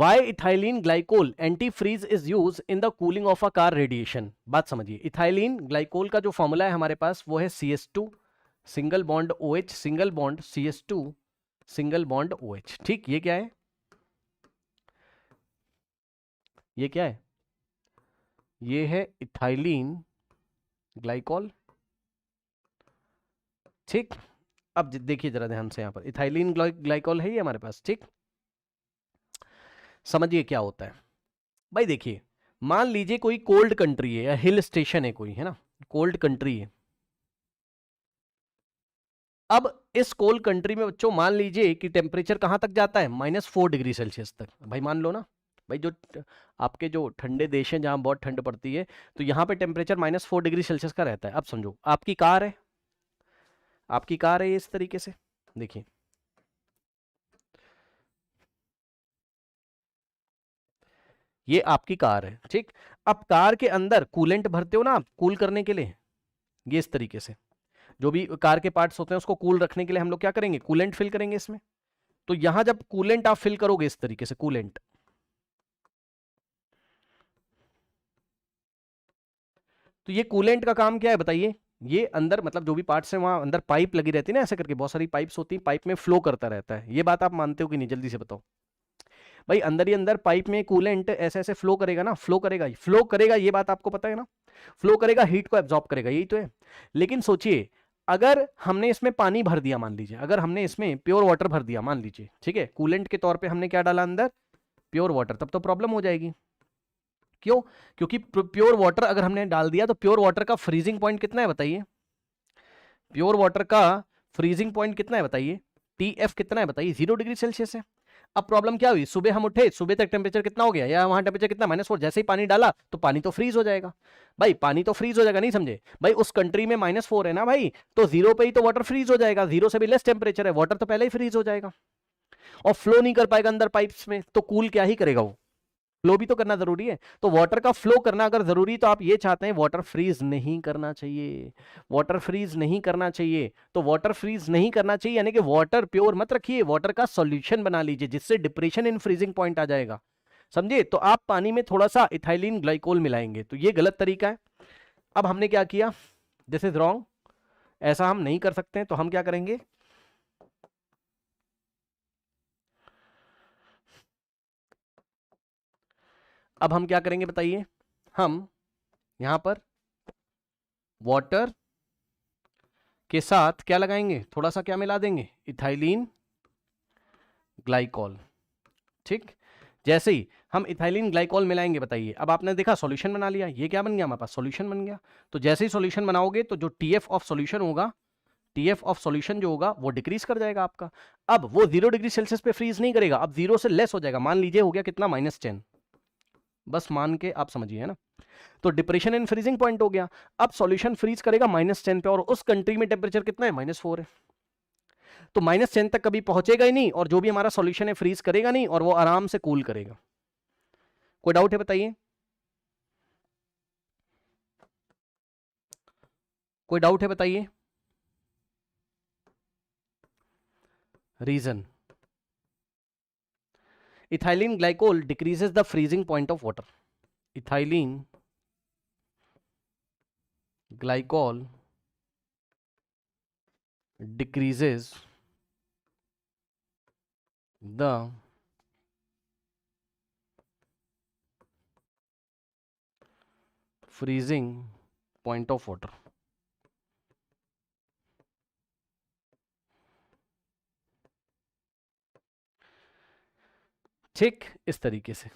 Y ethylene glycol anti freeze is use in the cooling of a car radiation. बात समझिए, ethylene glycol का जो formula है हमारे पास वो है CS2 single bond OH single bond CS2 single bond OH। ठीक, ये क्या है, ये क्या है, ये है इथाइलिन ग्लाइकोल। ठीक, अब देखिए जरा ध्यान से, यहां पर इथाइलिन ग्लाइकोल है ये हमारे पास। ठीक, समझिए क्या होता है भाई। देखिए, मान लीजिए कोई कोल्ड कंट्री है या हिल स्टेशन है कोई, है ना, कोल्ड कंट्री है। अब इस कोल्ड कंट्री में बच्चों मान लीजिए कि टेम्परेचर कहां तक जाता है, -4 डिग्री सेल्सियस तक। भाई मान लो ना, भाई जो आपके जो ठंडे देश हैं जहां बहुत ठंड पड़ती है, तो यहां पे टेम्परेचर -4 डिग्री सेल्सियस का रहता है। अब समझो आपकी कार है, आपकी कार है ये इस तरीके से, देखिए ये आपकी कार है। ठीक, अब कार के अंदर कूलेंट भरते हो ना आप कूल करने के लिए, ये इस तरीके से जो भी कार के पार्ट्स होते हैं उसको कूल रखने के लिए हम लोग क्या करेंगे, कूलेंट फिल करेंगे इसमें। तो यहां जब कूलेंट आप फिल करोगे इस तरीके से कूलेंट, तो ये कूलेंट का काम क्या है बताइए, ये अंदर मतलब जो भी पार्ट्स हैं वहां अंदर पाइप लगी रहती है ना, ऐसे करके बहुत सारी पाइप्स होती हैं, पाइप में फ्लो करता रहता है। ये बात आप मानते हो कि नहीं, जल्दी से बताओ भाई। अंदर ही अंदर पाइप में कूलेंट ऐसे ऐसे फ्लो करेगा ना, फ्लो करेगा, फ्लो करेगा, ये बात आपको पता है ना, फ्लो करेगा, हीट को एब्जॉर्ब करेगा, यही तो है। लेकिन सोचिए अगर हमने इसमें पानी भर दिया, मान लीजिए अगर हमने इसमें प्योर वाटर भर दिया मान लीजिए, ठीक है, कूलेंट के तौर पे हमने क्या डाला अंदर, प्योर वाटर, तब तो प्रॉब्लम हो जाएगी। क्यों, क्योंकि प्योर वाटर अगर हमने डाल दिया तो प्योर वाटर का फ्रीजिंग पॉइंट कितना है बताइए, प्योर वाटर का फ्रीजिंग पॉइंट कितना है बताइए, TF कितना है बताइए, 0 डिग्री सेल्सियस है। अब प्रॉब्लम क्या हुई, सुबह हम उठे, सुबह तक टेम्परेचर कितना हो गया, या वहां टेम्परेचर कितना -4, जैसे ही पानी डाला तो पानी तो फ्रीज हो जाएगा। भाई पानी तो फ्रीज हो जाएगा, नहीं समझे भाई, उस कंट्री में -4 है ना भाई, तो 0 पे ही तो वाटर फ्रीज हो जाएगा, 0 से भी लेस टेम्परेचर है, वाटर तो पहले ही फ्रीज हो जाएगा और फ्लो नहीं कर पाएगा अंदर पाइप्स में, तो कूल क्या ही करेगा वो, फ्लो भी तो करना जरूरी है। तो वाटर का फ्लो करना अगर जरूरी, तो आप ये चाहते हैं वाटर फ्रीज नहीं करना चाहिए, वाटर फ्रीज नहीं करना चाहिए, तो वाटर फ्रीज नहीं करना चाहिए यानी कि वाटर प्योर मत रखिए, वाटर का सॉल्यूशन बना लीजिए जिससे डिप्रेशन इन फ्रीजिंग पॉइंट आ जाएगा। समझे, तो आप पानी में थोड़ा सा इथाइलिन ग्लाइकोल मिलाएंगे, तो ये गलत तरीका है। अब हमने क्या किया, दिस इज रॉन्ग, ऐसा हम नहीं कर सकते हैं, तो हम क्या करेंगे, अब हम क्या करेंगे बताइए, हम यहां पर वाटर के साथ क्या लगाएंगे, थोड़ा सा क्या मिला देंगे, इथाइलिन ग्लाइकॉल। ठीक, जैसे ही हम इथाइलिन ग्लाइकॉल मिलाएंगे बताइए, अब आपने देखा सॉल्यूशन बना लिया, ये क्या बन गया हमारे पास, सॉल्यूशन बन गया। तो जैसे ही सॉल्यूशन बनाओगे तो जो TF ऑफ सॉल्यूशन होगा, TF ऑफ सॉल्यूशन जो होगा वो डिक्रीज कर जाएगा आपका। अब वो 0 डिग्री सेल्सियस पे फ्रीज नहीं करेगा, अब 0 से लेस हो जाएगा, मान लीजिए हो गया कितना, -10, बस मान के आप समझिए, है ना। तो डिप्रेशन इन फ्रीजिंग पॉइंट हो गया। अब सॉल्यूशन फ्रीज करेगा -10 पे, और उस कंट्री में टेम्परेचर कितना है, -4 है, तो -10 तक कभी पहुंचेगा ही नहीं, और जो भी हमारा सॉल्यूशन है फ्रीज करेगा नहीं, और वो आराम से कूल करेगा। कोई डाउट है बताइए, कोई डाउट है बताइए, reason, ethylene glycol decreases the freezing point of water, ethylene glycol decreases the freezing point of water। ठीक, इस तरीके से।